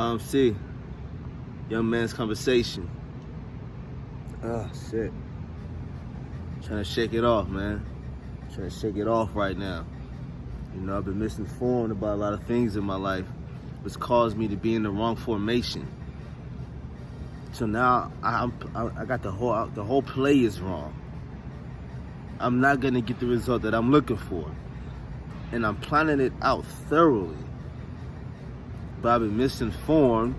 YMC, Young Man's Conversation. Oh, shit. Trying to shake it off, man. Trying to shake it off right now. You know, I've been misinformed about a lot of things in my life, which caused me to be in the wrong formation. So now I got the whole play is wrong. I'm not gonna get the result that I'm looking for, and I'm planning it out thoroughly. But I've been misinformed,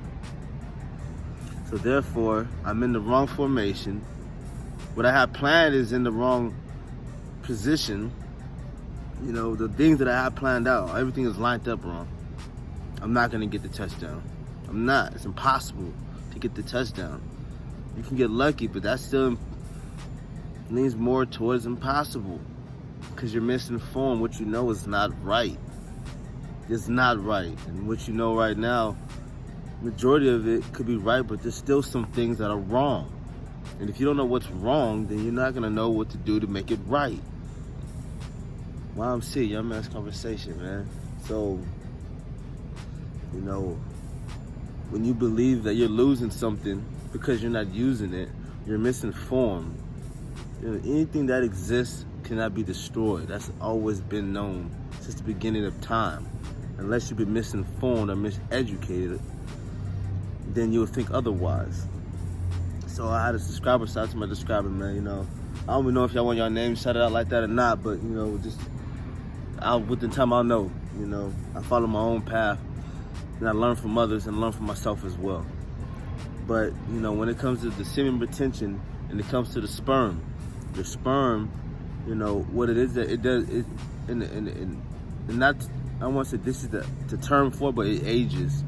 so therefore I'm in the wrong formation. What I have planned is in the wrong position. You know, the things that I have planned out, everything is lined up wrong. I'm not gonna get the touchdown. I'm not. It's impossible to get the touchdown. You can get lucky, but that still leans more towards impossible, because you're misinformed. What you know is not right. It's not right. And what you know right now, majority of it could be right, but there's still some things that are wrong. And if you don't know what's wrong, then you're not gonna know what to do to make it right. YMC, Young Man's Conversation, man. So, you know, when you believe that you're losing something because you're not using it, you're misinformed. You know, anything that exists cannot be destroyed. That's always been known since the beginning of time. Unless you've been misinformed or miseducated, then you'll think otherwise. So I had a subscriber shout out to my subscriber, man. You know, I don't even know if y'all want your name shouted out like that or not, but you know, just within time I'll know. You know, I follow my own path, and I learn from others and learn from myself as well. But you know, when it comes to the semen retention and it comes to the sperm, you know what it is that it does. And not, I won't say this is the term for it, but it ages.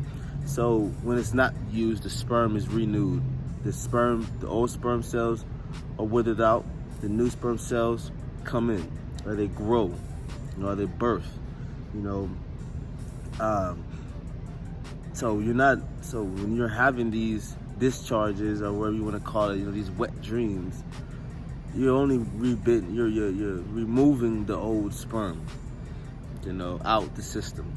So when it's not used, the sperm is renewed. The old sperm cells are withered out. The new sperm cells come in, or they grow, you know, or they birth. You know, so when you're having these discharges, or whatever you want to call it, you know, these wet dreams, you're only you're removing the old sperm, you know, out the system.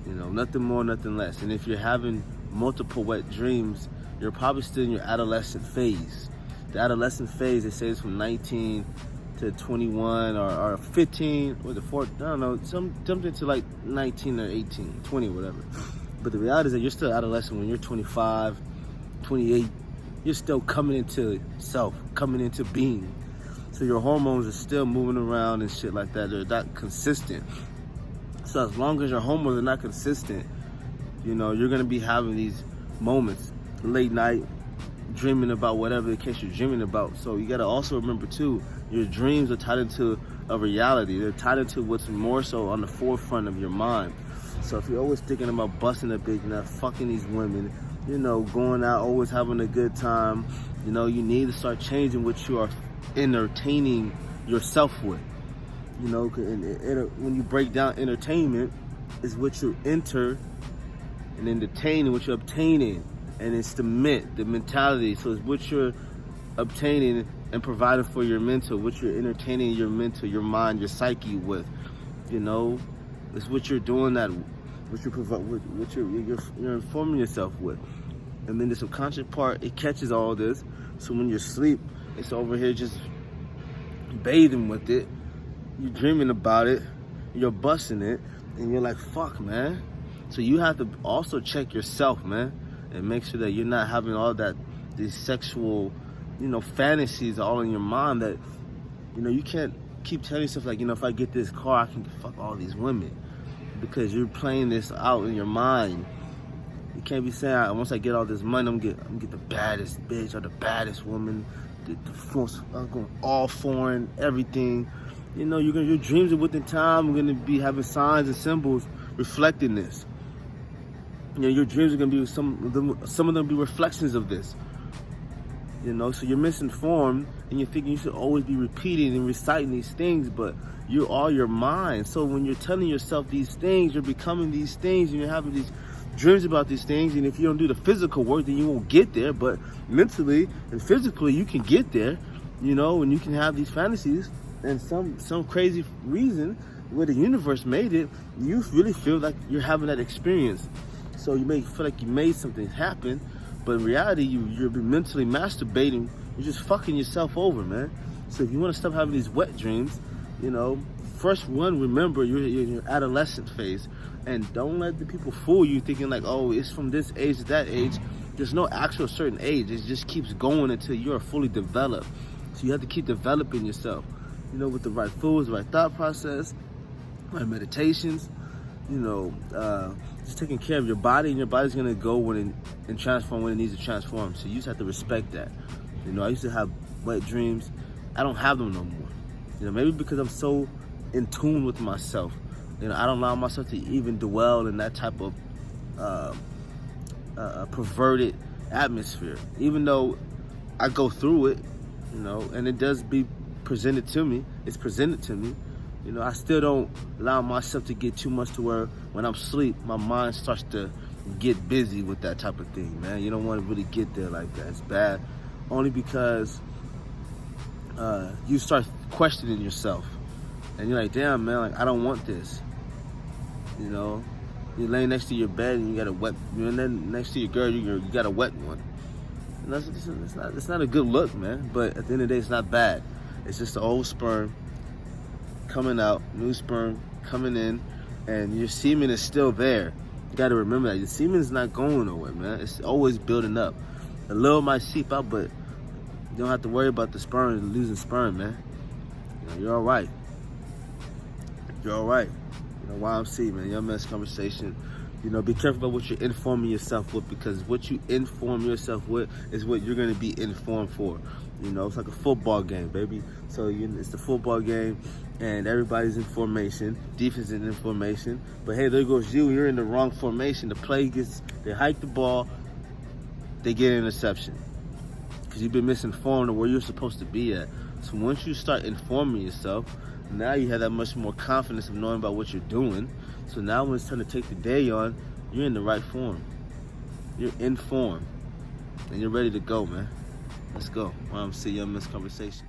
You know, nothing more, nothing less. And if you're having multiple wet dreams, you're probably still in your adolescent phase. The adolescent phase, they say, is from 19 to 21 or 15, or the 4, I don't know, something to like 19 or 18, 20, whatever. But the reality is that you're still adolescent when you're 25, 28. You're still coming into self, coming into being. So your hormones are still moving around and shit like that. They're not consistent. So as long as your hormones are not consistent, you know, you're gonna be having these moments, late night, dreaming about whatever the case you're dreaming about. So you gotta also remember too, your dreams are tied into a reality. They're tied into what's more so on the forefront of your mind. So if you're always thinking about busting a big nut, fucking these women, you know, going out, always having a good time, you know, you need to start changing what you are entertaining yourself with. You know, when you break down entertainment, is what you enter, and entertaining what you're obtaining, and it's the mentality. So it's what you're obtaining and providing for your mental, what you're entertaining your mental, your mind, your psyche with. You know, it's what you're doing that, what you provide, what you're informing yourself with. And then the subconscious part, it catches all this. So when you're asleep, it's over here just bathing with it. You're dreaming about it, you're busting it, and you're like, fuck, man. So you have to also check yourself, man, and make sure that you're not having all that, these sexual, you know, fantasies all in your mind that, you know, you can't keep telling yourself like, you know, if I get this car, I can fuck all these women, because you're playing this out in your mind. You can't be saying, once I get all this money, I'm gonna get the baddest bitch or the baddest woman, I'm going all foreign, everything. You know, your dreams are within time. We're gonna be having signs and symbols reflecting this. You know, your dreams are gonna be some of them be reflections of this. You know, so you're misinformed, and you're thinking you should always be repeating and reciting these things, but you're all your mind. So when you're telling yourself these things, you're becoming these things, and you're having these dreams about these things. And if you don't do the physical work, then you won't get there. But mentally and physically, you can get there. You know, and you can have these fantasies. And some crazy reason where the universe made it, you really feel like you're having that experience. So you may feel like you made something happen, but in reality, you're mentally masturbating. You're just fucking yourself over, man. So if you want to stop having these wet dreams, first one, remember you're in your adolescent phase, and don't let the people fool you thinking like, oh, it's from this age to that age. There's no actual certain age. It just keeps going until you're fully developed. So you have to keep developing yourself, with the right foods, the right thought process, right meditations, just taking care of your body, and your body's gonna go and transform when it needs to transform. So you just have to respect that. I used to have wet dreams. I don't have them no more. Maybe because I'm so in tune with myself. I don't allow myself to even dwell in that type of perverted atmosphere. Even though I go through it, and it does be presented to me. It's presented to me. I still don't allow myself to get too much to where when I'm asleep, my mind starts to get busy with that type of thing, man. You don't want to really get there like that. It's bad. Only because you start questioning yourself. And you're like, damn, man, like, I don't want this. You're laying next to your bed and you got a wet, and then next to your girl, you got a wet one. And it's not a good look, man. But at the end of the day, it's not bad. It's just the old sperm coming out, new sperm coming in, and your semen is still there. You got to remember that. Your semen is not going nowhere, man. It's always building up. A little might seep out, but you don't have to worry about the sperm losing sperm, man. You're all right. You're all right. YMC, man. Young Men's Conversation. Be careful about what you're informing yourself with, because what you inform yourself with is what you're going to be informed for. It's like a football game, baby. So it's the football game, and everybody's in formation. Defense is in formation. But hey, there goes you. You're in the wrong formation. The play they hike the ball, they get an interception. Because you've been misinformed of where you're supposed to be at. So once you start informing yourself, now you have that much more confidence of knowing about what you're doing. So now when it's time to take the day on, you're in the right form. You're in form. And you're ready to go, man. Let's go. YMC Young Men's Conversation.